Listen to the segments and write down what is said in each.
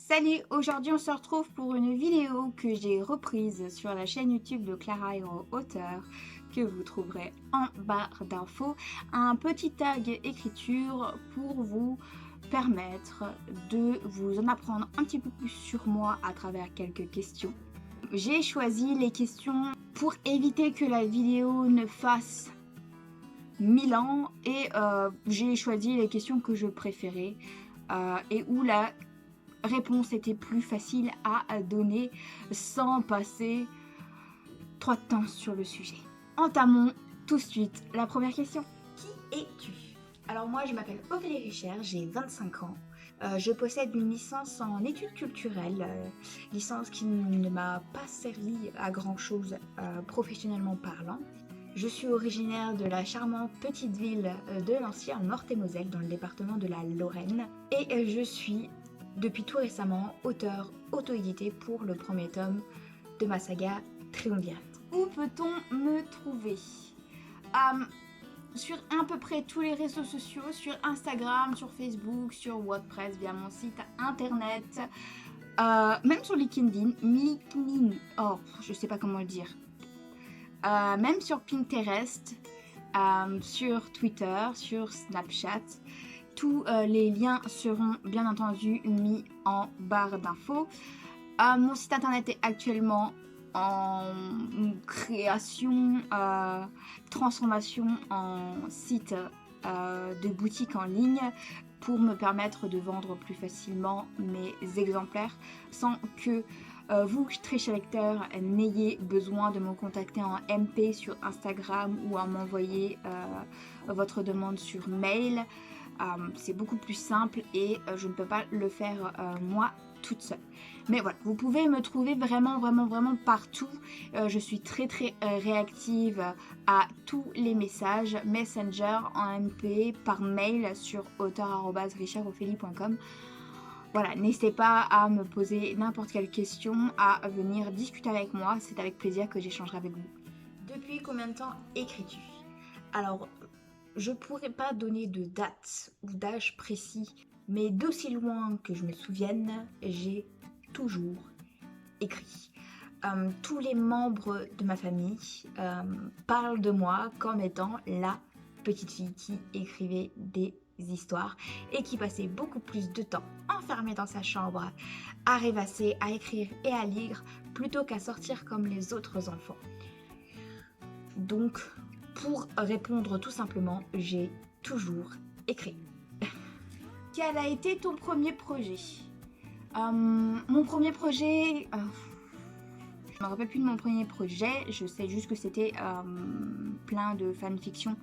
Salut, aujourd'hui on se retrouve pour une vidéo que j'ai reprise sur la chaîne YouTube de Clara Hero Auteur que vous trouverez en barre d'infos. Un petit tag écriture pour vous permettre de vous en apprendre un petit peu plus sur moi à travers quelques questions. J'ai choisi les questions pour éviter que la vidéo ne fasse 1000 ans et j'ai choisi les questions que je préférais et où la réponse était plus facile à donner sans passer trop de temps sur le sujet. Entamons tout de suite la première question. Qui es-tu? Alors moi je m'appelle Ophélie Richer, j'ai 25 ans. Je possède une licence en études culturelles, licence qui ne m'a pas servi à grand chose professionnellement parlant. Je suis originaire de la charmante petite ville de Nancy en Meurthe-et-Moselle dans le département de la Lorraine et je suis depuis tout récemment auteur auto-édité pour le premier tome de ma saga Triumvirat. Où peut-on me trouver? Sur à peu près tous les réseaux sociaux, sur Instagram, sur Facebook, sur WordPress, via mon site internet, même sur LinkedIn, je sais pas comment le dire, même sur Pinterest, sur Twitter, sur Snapchat. Tous les liens seront bien entendu mis en barre d'infos. Mon site internet est actuellement en création, transformation en site de boutique en ligne pour me permettre de vendre plus facilement mes exemplaires sans que vous, très chers lecteurs, n'ayez besoin de me contacter en MP sur Instagram ou à m'envoyer votre demande sur mail. C'est beaucoup plus simple et je ne peux pas le faire moi toute seule. Mais voilà, vous pouvez me trouver vraiment partout. Je suis très réactive à tous les messages, Messenger, en MP, par mail sur auteur@richardophélie.com. Voilà, n'hésitez pas à me poser n'importe quelle question, à venir discuter avec moi. C'est avec plaisir que j'échangerai avec vous. Depuis combien de temps écris-tu? Alors, je pourrais pas donner de date ou d'âge précis, mais d'aussi loin que je me souvienne, j'ai toujours écrit. Tous les membres de ma famille parlent de moi comme étant la petite fille qui écrivait des histoires et qui passait beaucoup plus de temps enfermée dans sa chambre à rêvasser, à écrire et à lire plutôt qu'à sortir comme les autres enfants. Donc, pour répondre tout simplement, j'ai toujours écrit. Quel a été ton premier projet? Mon premier projet... je me rappelle plus de mon premier projet, je sais juste que c'était plein de fanfiction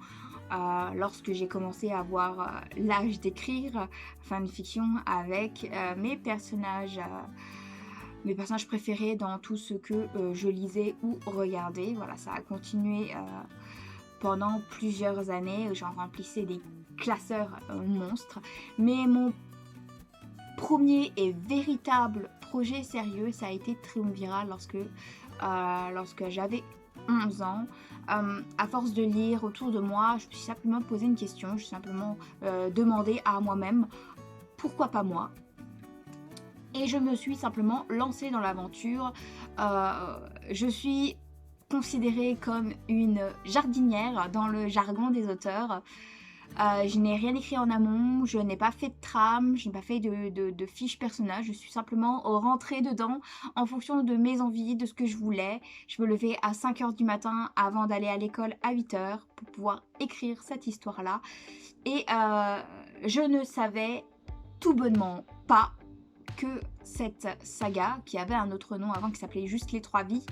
lorsque j'ai commencé à avoir l'âge d'écrire fanfiction avec mes personnages préférés dans tout ce que je lisais ou regardais. Voilà, ça a continué pendant plusieurs années, j'en remplissais des classeurs monstres. Mais mon premier et véritable projet sérieux, ça a été Triumvirat lorsque j'avais 11 ans. À force de lire autour de moi, je me suis simplement posé une question, je me suis simplement demandé à moi-même pourquoi pas moi. Et je me suis simplement lancée dans l'aventure. Je suis considérée comme une jardinière dans le jargon des auteurs. Je n'ai rien écrit en amont, je n'ai pas fait de trame, je n'ai pas fait de fiche personnage, je suis simplement rentrée dedans en fonction de mes envies, de ce que je voulais. Je me levais à 5h du matin avant d'aller à l'école à 8h pour pouvoir écrire cette histoire-là. Et je ne savais tout bonnement pas que cette saga, qui avait un autre nom avant qui s'appelait juste Les Trois Vies,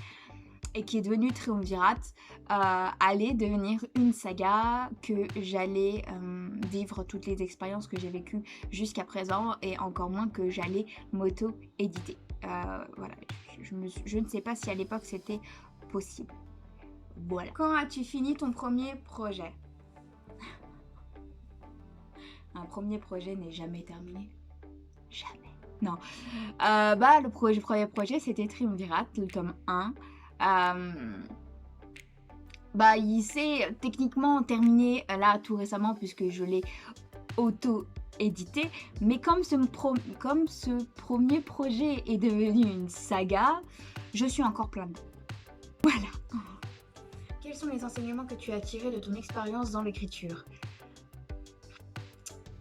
et qui est devenue Triumvirat, allait devenir une saga, que j'allais vivre toutes les expériences que j'ai vécues jusqu'à présent, et encore moins que j'allais m'auto-éditer. Voilà, je ne sais pas si à l'époque c'était possible. Voilà. Quand as-tu fini ton premier projet? Un premier projet n'est jamais terminé. Jamais. Non. Le premier projet, c'était Triumvirat, le tome 1. Il s'est techniquement terminé là tout récemment puisque je l'ai édité, mais comme ce premier projet est devenu une saga, je suis encore plein dedans. Voilà. Quels sont les enseignements que tu as tirés de ton expérience dans l'écriture?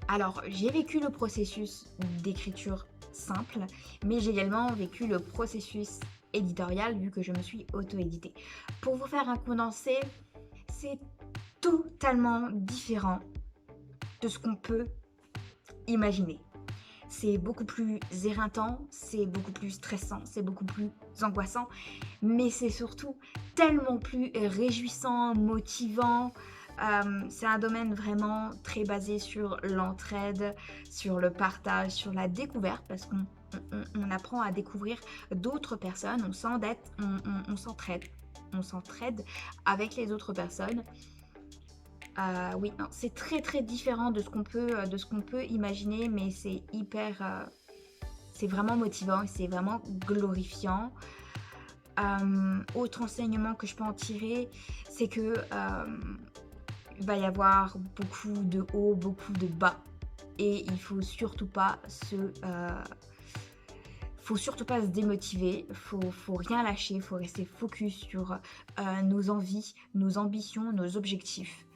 Alors, j'ai vécu le processus d'écriture simple, mais j'ai également vécu le processus éditorial vu que je me suis auto-éditée. Pour vous faire un condensé, c'est totalement différent de ce qu'on peut imaginer. C'est beaucoup plus éreintant, c'est beaucoup plus stressant, c'est beaucoup plus angoissant, mais c'est surtout tellement plus réjouissant, motivant. C'est un domaine vraiment très basé sur l'entraide, sur le partage, sur la découverte, parce qu'on apprend à découvrir d'autres personnes, on s'entraide avec les autres personnes. Oui, non, c'est très très différent de ce qu'on peut imaginer, mais c'est hyper, c'est vraiment motivant et c'est vraiment glorifiant. Autre enseignement que je peux en tirer, c'est que il va y avoir beaucoup de hauts, beaucoup de bas, et il faut surtout pas se démotiver, faut rien lâcher, faut rester focus sur nos envies, nos ambitions, nos objectifs.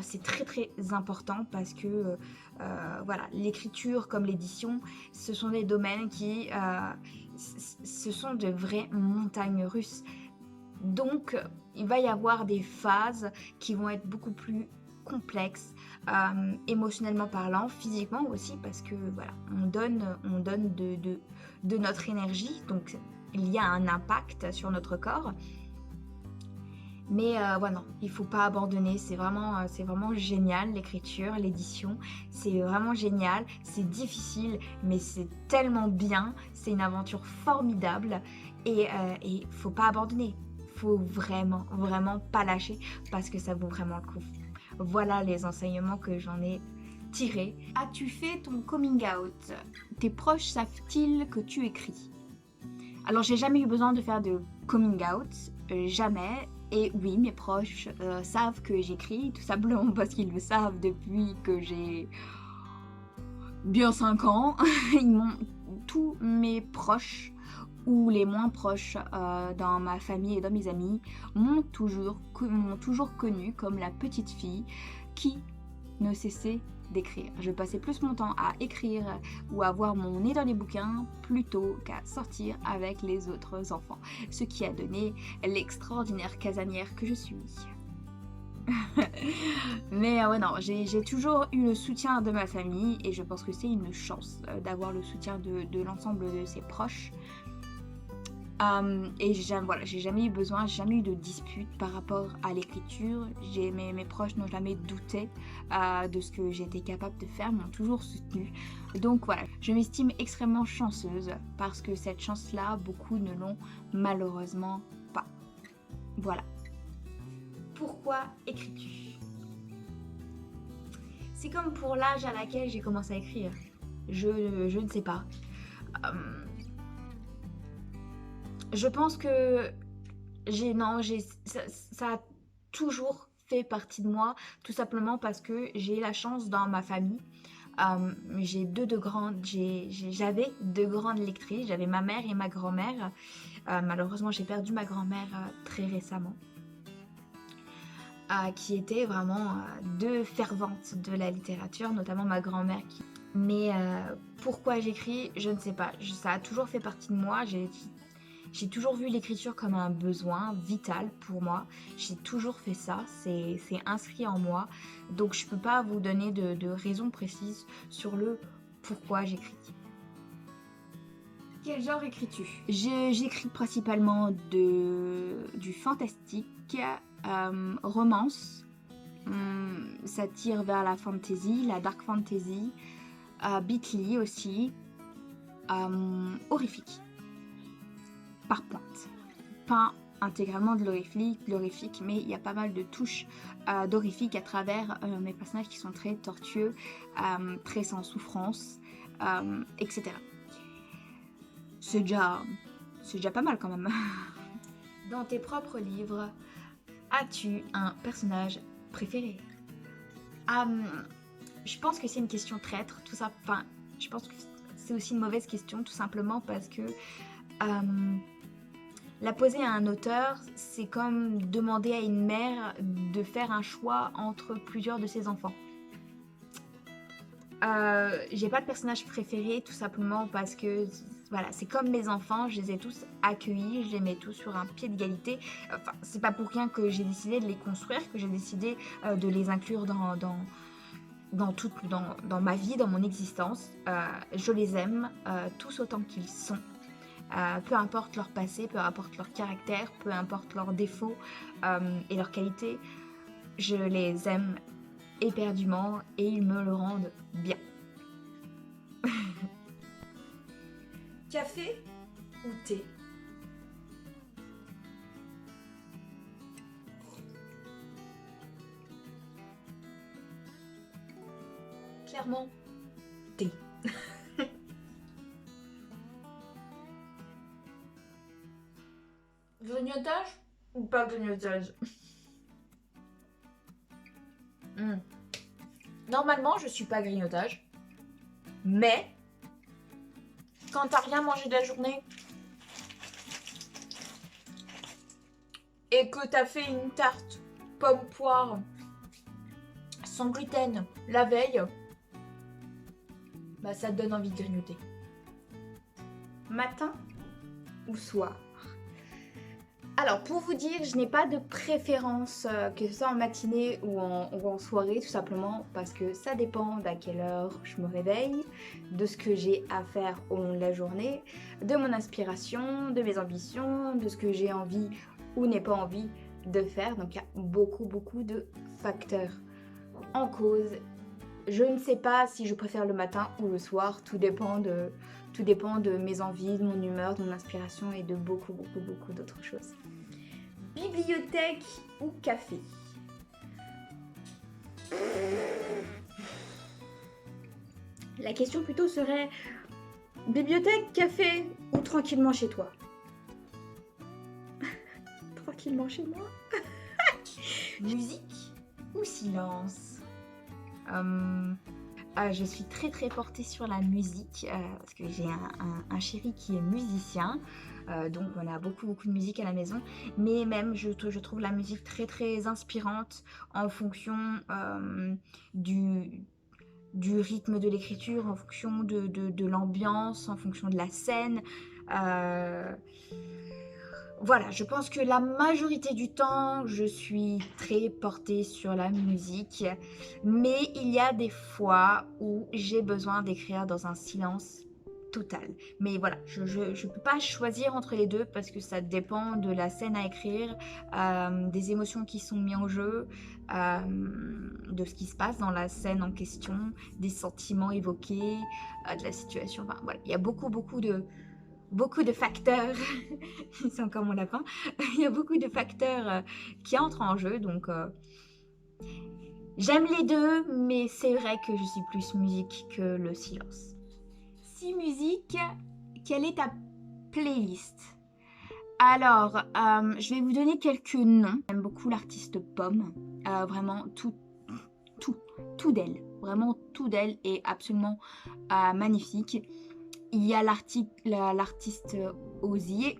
C'est très très important parce que voilà, l'écriture comme l'édition, ce sont des domaines qui ce sont de vraies montagnes russes. Donc il va y avoir des phases qui vont être beaucoup plus complexes, émotionnellement parlant, physiquement aussi, parce que voilà, on donne de notre énergie, donc il y a un impact sur notre corps. Mais voilà, non, il faut pas abandonner, c'est vraiment génial l'écriture, l'édition, c'est vraiment génial, c'est difficile, mais c'est tellement bien, c'est une aventure formidable et faut pas abandonner, faut vraiment, vraiment pas lâcher parce que ça vaut vraiment le coup. Voilà les enseignements que j'en ai tirés. As-tu fait ton coming out? Tes proches savent-ils que tu écris? Alors j'ai jamais eu besoin de faire de coming out, jamais. Et oui, mes proches savent que j'écris, tout simplement parce qu'ils le savent depuis que j'ai bien 5 ans. Tous mes proches, ou les moins proches dans ma famille et dans mes amis, m'ont toujours connue comme la petite fille qui ne cessait d'écrire. Je passais plus mon temps à écrire ou à avoir mon nez dans les bouquins plutôt qu'à sortir avec les autres enfants, ce qui a donné l'extraordinaire casanière que je suis. Mais ouais, non, j'ai toujours eu le soutien de ma famille et je pense que c'est une chance d'avoir le soutien de l'ensemble de ses proches. Et j'ai jamais eu besoin, jamais eu de dispute par rapport à l'écriture. Mes proches n'ont jamais douté de ce que j'étais capable de faire, m'ont toujours soutenue. Donc voilà, je m'estime extrêmement chanceuse parce que cette chance-là, beaucoup ne l'ont malheureusement pas. Voilà. Pourquoi écris-tu? C'est comme pour l'âge à laquelle j'ai commencé à écrire. Je ne sais pas. Je pense que ça a toujours fait partie de moi, tout simplement parce que j'ai la chance dans ma famille. J'avais deux grandes lectrices, j'avais ma mère et ma grand-mère. Malheureusement, j'ai perdu ma grand-mère très récemment, qui étaient vraiment deux ferventes de la littérature, notamment ma grand-mère. Mais pourquoi j'écris, je ne sais pas. Ça a toujours fait partie de moi. J'ai toujours vu l'écriture comme un besoin vital pour moi. J'ai toujours fait ça, c'est inscrit en moi. Donc je peux pas vous donner de raison précise sur le pourquoi j'écris. Quel genre écris-tu? J'écris principalement du fantastique, romance. Ça tire vers la fantasy, la dark fantasy, bitly aussi, horrifique. Par pointe. Pas intégralement de l'horrifique, mais il y a pas mal de touches d'horrifique à travers mes personnages qui sont très tortueux, très sans souffrance, etc. C'est déjà pas mal quand même. Dans tes propres livres, as-tu un personnage préféré? Je pense que c'est une question traître, tout ça. Enfin, je pense que c'est aussi une mauvaise question, tout simplement parce que la poser à un auteur, c'est comme demander à une mère de faire un choix entre plusieurs de ses enfants. J'ai pas de personnage préféré, tout simplement parce que voilà, c'est comme mes enfants, je les ai tous accueillis, je les mets tous sur un pied d'égalité. Enfin, c'est pas pour rien que j'ai décidé de les construire, que j'ai décidé de les inclure dans ma vie, dans mon existence. Je les aime tous autant qu'ils sont. Peu importe leur passé, peu importe leur caractère, peu importe leurs défauts et leurs qualités, je les aime éperdument et ils me le rendent bien. Café ou thé? Clairement, thé. Grignotage ou pas grignotage? Normalement, je suis pas grignotage, mais quand t'as rien mangé de la journée et que t'as fait une tarte pomme-poire sans gluten la veille, bah ça te donne envie de grignoter. Matin ou soir? Alors, pour vous dire, je n'ai pas de préférence, que ce soit en matinée ou en soirée, tout simplement parce que ça dépend d'à quelle heure je me réveille, de ce que j'ai à faire au long de la journée, de mon inspiration, de mes ambitions, de ce que j'ai envie ou n'ai pas envie de faire. Donc, il y a beaucoup de facteurs en cause. Je ne sais pas si je préfère le matin ou le soir, tout dépend de mes envies, de mon humeur, de mon inspiration et de beaucoup d'autres choses. Bibliothèque ou café? La question plutôt serait bibliothèque, café ou tranquillement chez toi? Tranquillement chez moi? Musique ou silence? Je suis très portée sur la musique parce que j'ai un chéri qui est musicien, donc on a beaucoup de musique à la maison, mais même je trouve la musique très inspirante en fonction du rythme de l'écriture, en fonction de l'ambiance, en fonction de la scène. Voilà, je pense que la majorité du temps, je suis très portée sur la musique, mais il y a des fois où j'ai besoin d'écrire dans un silence total. Mais voilà, je peux pas choisir entre les deux parce que ça dépend de la scène à écrire, des émotions qui sont mises en jeu, de ce qui se passe dans la scène en question, des sentiments évoqués, de la situation. Enfin voilà, il y a beaucoup de facteurs, c'est encore mon lapin, il y a beaucoup de facteurs qui entrent en jeu, donc j'aime les deux, mais c'est vrai que je suis plus musique que le silence. Si musique, quelle est ta playlist? Alors, je vais vous donner quelques noms. J'aime beaucoup l'artiste Pomme, vraiment tout d'elle, vraiment tout d'elle est absolument magnifique. Il y a l'artiste Osier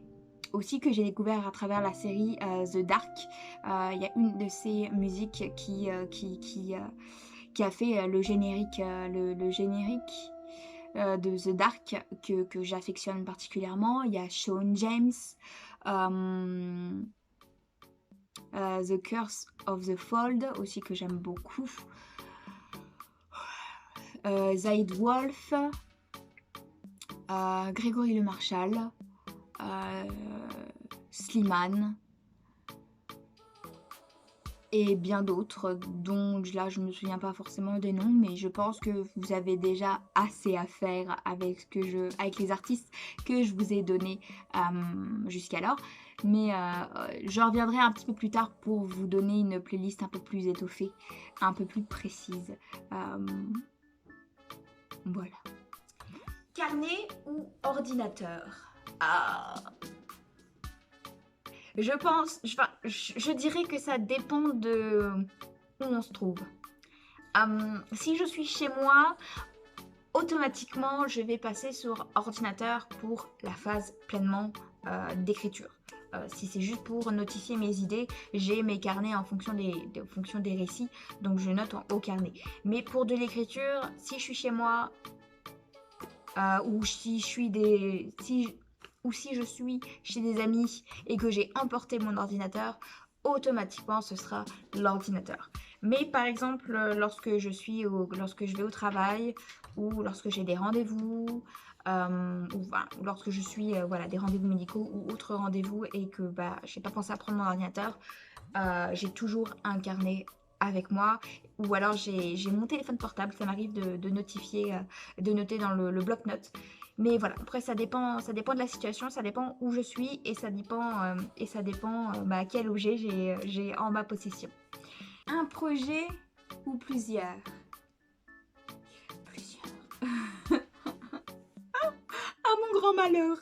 aussi que j'ai découvert à travers la série The Dark. Il y a une de ses musiques qui a fait le générique, le générique de The Dark que j'affectionne particulièrement. Il y a Sean James, The Curse of the Fold aussi que j'aime beaucoup. Zaid Wolf, Grégory Le Marchal, Slimane et bien d'autres dont là je me souviens pas forcément des noms, mais je pense que vous avez déjà assez à faire avec les artistes que je vous ai donnés jusqu'alors. Mais je reviendrai un petit peu plus tard pour vous donner une playlist un peu plus étoffée, un peu plus précise. Voilà. Carnet ou ordinateur? Je dirais que ça dépend de où on se trouve. Si je suis chez moi, automatiquement, je vais passer sur ordinateur pour la phase pleinement d'écriture. Si c'est juste pour notifier mes idées, j'ai mes carnets en fonction des récits, donc je note au carnet. Mais pour de l'écriture, si je suis chez moi, ou si je suis chez des amis et que j'ai emporté mon ordinateur, automatiquement ce sera l'ordinateur. Mais par exemple, lorsque je vais au travail ou lorsque j'ai des rendez-vous, ou lorsque je suis des rendez-vous médicaux ou autres rendez-vous et que j'ai pas pensé à prendre mon ordinateur, j'ai toujours un carnet avec moi, ou alors j'ai mon téléphone portable, ça m'arrive de notifier, de noter dans le bloc-notes. Mais voilà, après ça dépend de la situation, ça dépend où je suis et ça dépend quel objet j'ai en ma possession. Un projet ou plusieurs? Plusieurs. À mon grand malheur.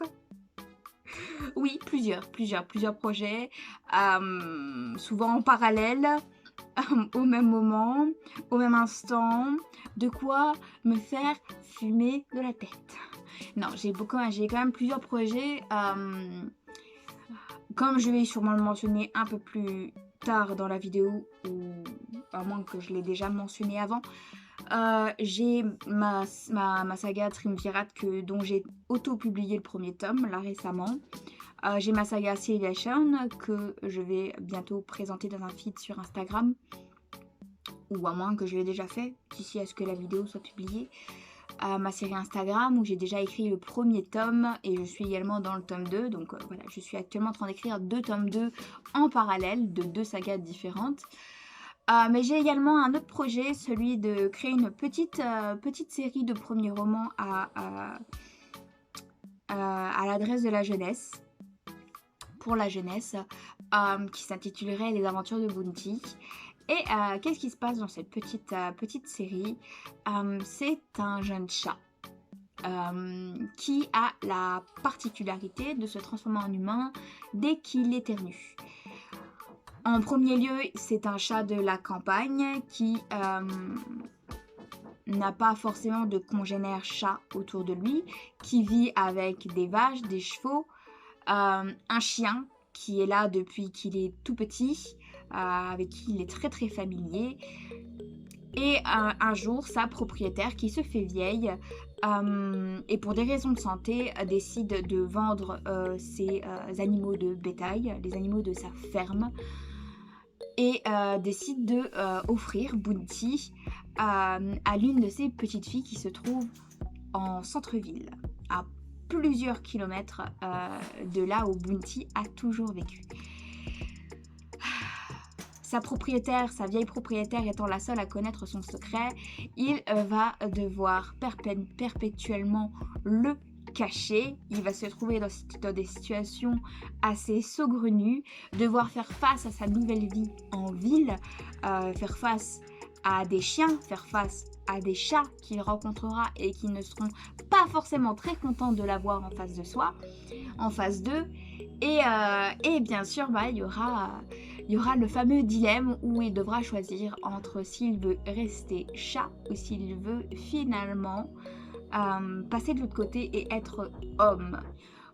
Oui, plusieurs projets, souvent en parallèle, au même moment, au même instant, de quoi me faire fumer de la tête. Non, j'ai quand même plusieurs projets, comme je vais sûrement le mentionner un peu plus tard dans la vidéo, ou à moins que je l'ai déjà mentionné avant, j'ai ma saga Triumvirat dont j'ai auto-publié le premier tome là récemment. J'ai ma saga Annihilation que je vais bientôt présenter dans un feed sur Instagram, ou à moins que je l'ai déjà fait d'ici à ce que la vidéo soit publiée. Ma série Instagram où j'ai déjà écrit le premier tome et je suis également dans le tome 2, donc voilà, je suis actuellement en train d'écrire 2 tomes 2 en parallèle de 2 sagas différentes. Mais j'ai également un autre projet, celui de créer une petite série de premiers romans à l'adresse de la jeunesse, pour la jeunesse, qui s'intitulerait Les Aventures de Bounty. Et qu'est-ce qui se passe dans cette petite série? C'est un jeune chat qui a la particularité de se transformer en humain dès qu'il éternue. En premier lieu, c'est un chat de la campagne qui n'a pas forcément de congénères chats autour de lui, qui vit avec des vaches, des chevaux, un chien qui est là depuis qu'il est tout petit, avec qui il est très très familier, et un jour sa propriétaire qui se fait vieille et pour des raisons de santé décide de vendre ses animaux de bétail, les animaux de sa ferme, et décide de offrir Bounty à l'une de ses petites filles qui se trouve en centre-ville, à plusieurs kilomètres de là où Bounty a toujours vécu. Sa vieille propriétaire étant la seule à connaître son secret, il va devoir perpétuellement le cacher. Il va se trouver dans des situations assez saugrenues, devoir faire face à sa nouvelle vie en ville, faire face à des chiens, faire face à des chats qu'il rencontrera et qui ne seront pas forcément très contents de l'avoir en face de soi, en face d'eux. Et bien sûr, il y aura le fameux dilemme où il devra choisir entre s'il veut rester chat ou s'il veut finalement passer de l'autre côté et être homme.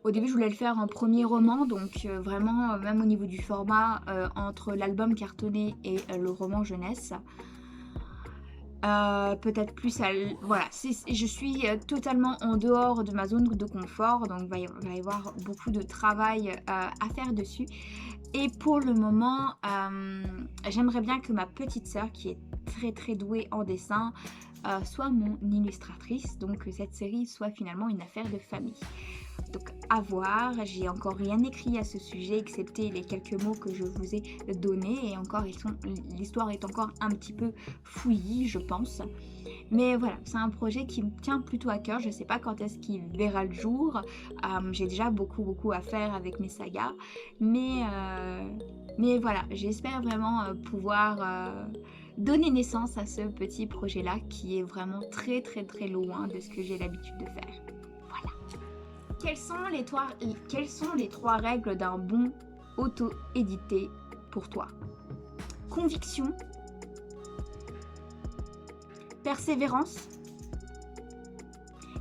Au début, je voulais le faire en premier roman, donc vraiment, même au niveau du format, entre l'album cartonné et le roman jeunesse. Peut-être plus voilà, je suis totalement en dehors de ma zone de confort, donc il va y avoir beaucoup de travail à faire dessus. Et pour le moment, j'aimerais bien que ma petite sœur, qui est très très douée en dessin, soit mon illustratrice, donc que cette série soit finalement une affaire de famille. Donc à voir, j'ai encore rien écrit à ce sujet excepté les quelques mots que je vous ai donnés, et encore l'histoire est encore un petit peu fouillie, je pense. Mais voilà, c'est un projet qui me tient plutôt à cœur. Je sais pas quand est-ce qu'il verra le jour. J'ai déjà beaucoup à faire avec mes sagas, mais voilà, j'espère vraiment pouvoir donner naissance à ce petit projet là qui est vraiment très très très loin de ce que j'ai l'habitude de faire. Voilà. Quelles sont les 3 règles d'un bon auto-édité pour toi? Conviction, persévérance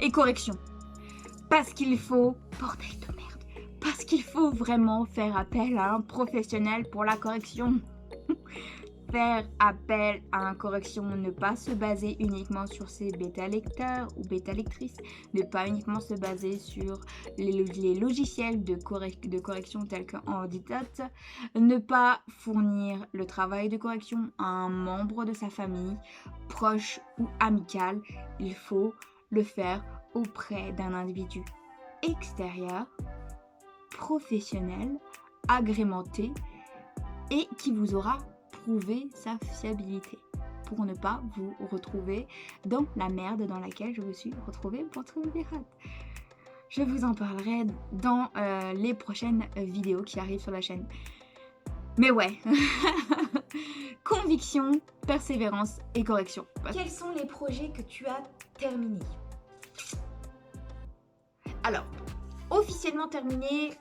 et correction. Parce qu'il faut, bordel de merde, parce qu'il faut vraiment faire appel à un professionnel pour la correction. Faire appel à une correction, ne pas se baser uniquement sur ses bêta-lecteurs ou bêta-lectrices, ne pas uniquement se baser sur les logiciels de correction tels qu'Andidote, ne pas fournir le travail de correction à un membre de sa famille, proche ou amical. Il faut le faire auprès d'un individu extérieur, professionnel, agrémenté et qui vous aura prouvé sa fiabilité pour ne pas vous retrouver dans la merde dans laquelle je me suis retrouvée pour Triumvirat. Je vous en parlerai dans les prochaines vidéos qui arrivent sur la chaîne. Mais ouais, conviction, persévérance et correction. Quels sont les projets que tu as terminés? Alors, officiellement terminé,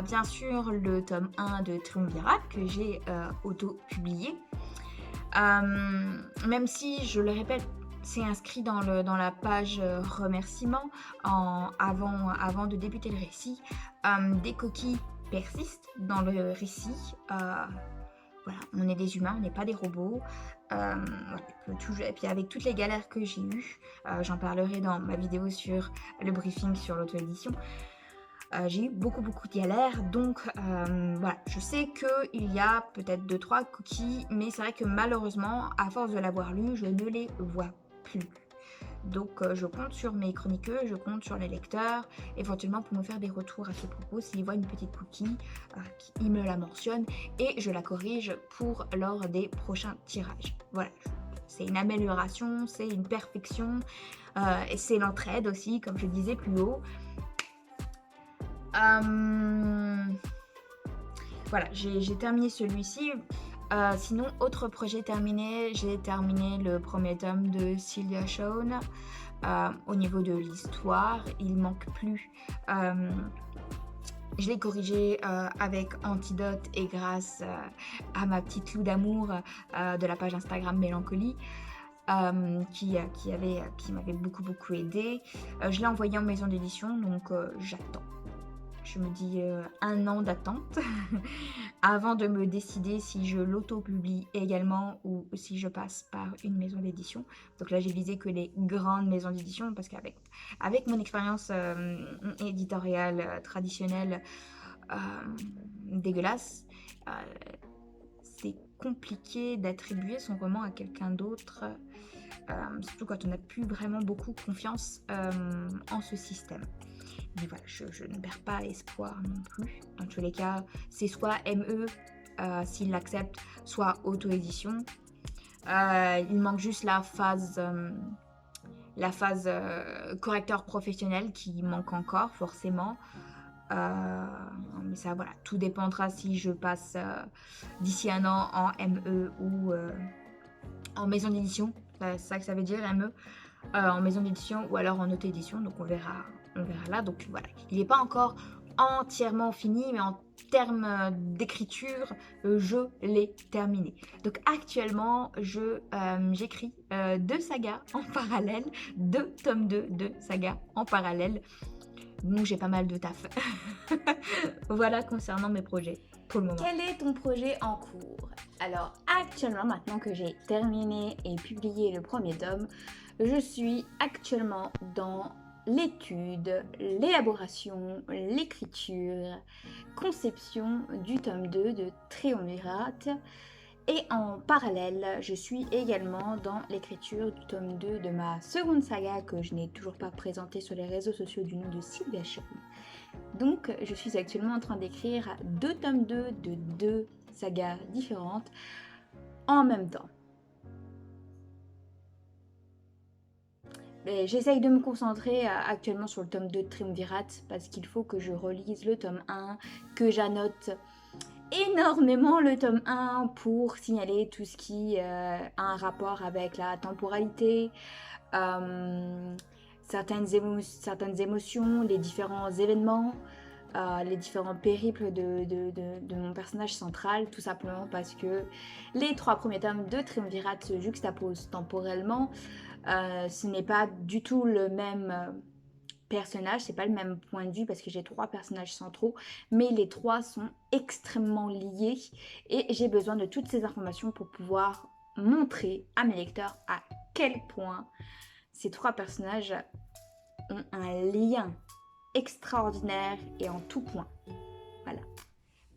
bien sûr, le tome 1 de Triumvirat que j'ai auto-publié. Même si, je le répète, c'est inscrit dans la page remerciements avant de débuter le récit. Des coquilles persistent dans le récit. Voilà, on est des humains, on n'est pas des robots. Et puis avec toutes les galères que j'ai eues, j'en parlerai dans ma vidéo sur le briefing sur l'auto-édition. J'ai eu beaucoup de galères, donc voilà, je sais qu'il y a peut-être 2-3 coquilles, mais c'est vrai que malheureusement, à force de l'avoir lu, je ne les vois plus. Donc je compte sur mes chroniqueurs, je compte sur les lecteurs, éventuellement pour me faire des retours à ce propos, s'ils voient une petite coquille, ils me la mentionnent et je la corrige lors des prochains tirages. Voilà, c'est une amélioration, c'est une perfection, et c'est l'entraide aussi, comme je disais plus haut. Voilà, j'ai terminé celui-ci. Sinon, autre projet terminé, j'ai terminé le premier tome de Sylvia Shawn. Au niveau de l'histoire, il manque plus. Je l'ai corrigé avec Antidote et grâce à ma petite Lou d'amour de la page Instagram Mélancolie. Qui m'avait beaucoup aidé. Je l'ai envoyé en maison d'édition, donc j'attends. Je me dis 1 an d'attente avant de me décider si je l'auto-publie également ou si je passe par une maison d'édition. Donc là, j'ai visé que les grandes maisons d'édition parce qu'avec mon expérience éditoriale traditionnelle dégueulasse, c'est compliqué d'attribuer son roman à quelqu'un d'autre, surtout quand on n'a plus vraiment beaucoup confiance en ce système. Mais voilà, je ne perds pas espoir non plus. Dans tous les cas, c'est soit ME s'il l'accepte, soit auto-édition. Il manque juste la phase correcteur professionnel qui manque encore forcément. Mais ça, voilà, tout dépendra si je passe d'ici 1 an en ME ou en maison d'édition. C'est ça que ça veut dire, ME. En maison d'édition ou alors en auto-édition. Donc on verra là. Donc voilà, il n'est pas encore entièrement fini, mais en termes d'écriture, je l'ai terminé. Donc actuellement, j'écris 2 sagas en parallèle, 2 tomes 2 de sagas en parallèle. Donc j'ai pas mal de taf. Voilà concernant mes projets pour le moment. Quel est ton projet en cours? Alors actuellement, maintenant que j'ai terminé et publié le premier tome, je suis actuellement dans l'étude, l'élaboration, l'écriture, conception du tome 2 de Triumvirat. Et en parallèle, je suis également dans l'écriture du tome 2 de ma seconde saga que je n'ai toujours pas présentée sur les réseaux sociaux du nom de Sylvia Shawn. Donc je suis actuellement en train d'écrire 2 tomes 2 de 2 sagas différentes en même temps. J'essaye de me concentrer actuellement sur le tome 2 de Triumvirat parce qu'il faut que je relise le tome 1, que j'annote énormément le tome 1 pour signaler tout ce qui a un rapport avec la temporalité, certaines émotions, les différents événements, les différents périples de mon personnage central, tout simplement parce que les 3 premiers tomes de Triumvirat se juxtaposent temporellement. Ce n'est pas du tout le même personnage, c'est pas le même point de vue parce que j'ai 3 personnages centraux, mais les 3 sont extrêmement liés et j'ai besoin de toutes ces informations pour pouvoir montrer à mes lecteurs à quel point ces 3 personnages ont un lien extraordinaire et en tout point. Voilà.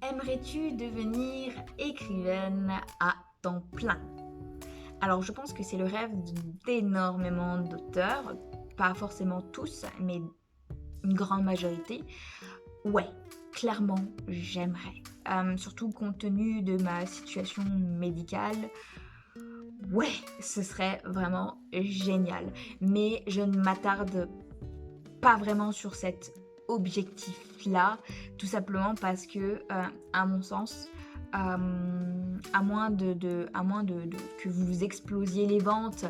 Aimerais-tu devenir écrivaine à temps plein? Alors je pense que c'est le rêve d'énormément d'auteurs, pas forcément tous, mais une grande majorité. Ouais, clairement, j'aimerais. Surtout compte tenu de ma situation médicale. Ouais, ce serait vraiment génial. Mais je ne m'attarde pas vraiment sur cet objectif-là, tout simplement parce que, à mon sens, à moins que vous explosiez les ventes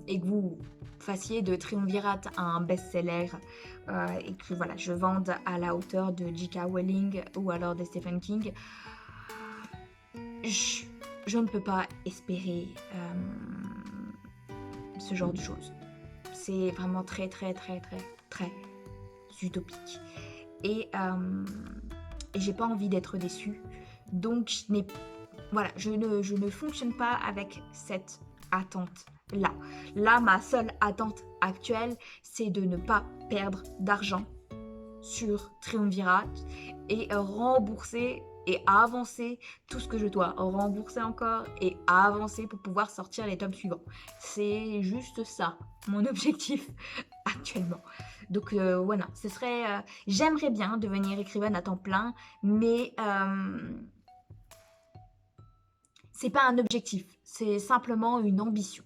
et que vous fassiez de Triumvirate un best-seller et que voilà, je vende à la hauteur de J.K. Rowling ou alors de Stephen King, je ne peux pas espérer ce genre de choses. C'est vraiment très utopique. Et j'ai pas envie d'être déçue. Donc je ne fonctionne pas avec cette attente-là. Là, ma seule attente actuelle, c'est de ne pas perdre d'argent sur Triumvirate et rembourser et avancer tout ce que je dois rembourser encore et avancer pour pouvoir sortir les tomes suivants. C'est juste ça, mon objectif actuellement. Donc voilà, ce serait... j'aimerais bien devenir écrivaine à temps plein, mais c'est pas un objectif, c'est simplement une ambition.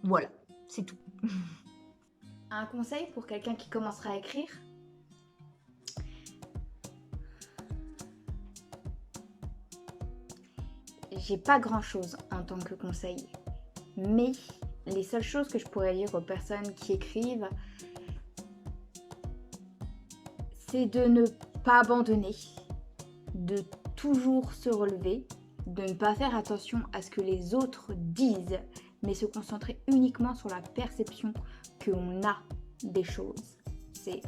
Voilà, c'est tout. Un conseil pour quelqu'un qui commencera à écrire? J'ai pas grand chose en tant que conseil, mais les seules choses que je pourrais dire aux personnes qui écrivent, c'est de ne pas abandonner, de toujours se relever, de ne pas faire attention à ce que les autres disent, mais se concentrer uniquement sur la perception qu'on a des choses. Il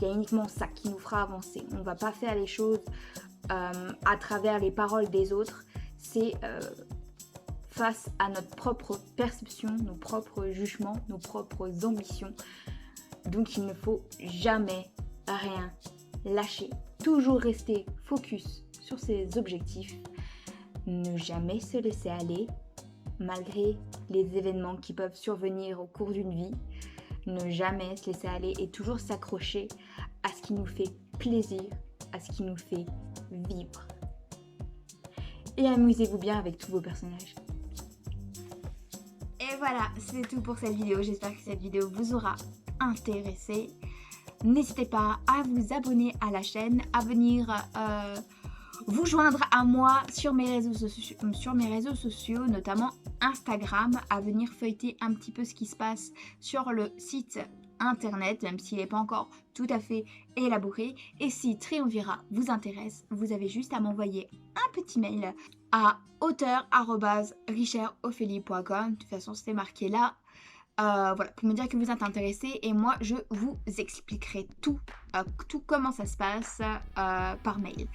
y a uniquement ça qui nous fera avancer. On ne va pas faire les choses à travers les paroles des autres. C'est face à notre propre perception, nos propres jugements, nos propres ambitions. Donc il ne faut jamais rien lâcher. Toujours rester focus sur ses objectifs. Ne jamais se laisser aller, malgré les événements qui peuvent survenir au cours d'une vie. Ne jamais se laisser aller et toujours s'accrocher à ce qui nous fait plaisir, à ce qui nous fait vivre. Et amusez-vous bien avec tous vos personnages. Et voilà, c'est tout pour cette vidéo. J'espère que cette vidéo vous aura intéressé. N'hésitez pas à vous abonner à la chaîne, à venir vous joindre à moi sur mes réseaux sociaux, notamment Instagram, à venir feuilleter un petit peu ce qui se passe sur le site internet, même s'il n'est pas encore tout à fait élaboré. Et si Triumvirat vous intéresse, vous avez juste à m'envoyer un petit mail à auteur@richardophélie.com. De toute façon, c'est marqué là. Voilà, pour me dire que vous êtes intéressé et moi je vous expliquerai tout comment ça se passe par mail.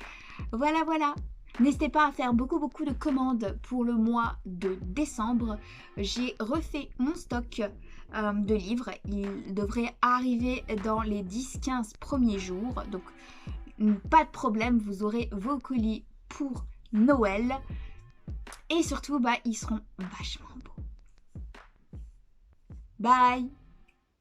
Voilà. N'hésitez pas à faire beaucoup de commandes pour le mois de décembre. J'ai refait mon stock de livres. Il devrait arriver dans les 10-15 premiers jours. Donc pas de problème, vous aurez vos colis pour Noël. Et surtout, ils seront vachement beaux. Bye!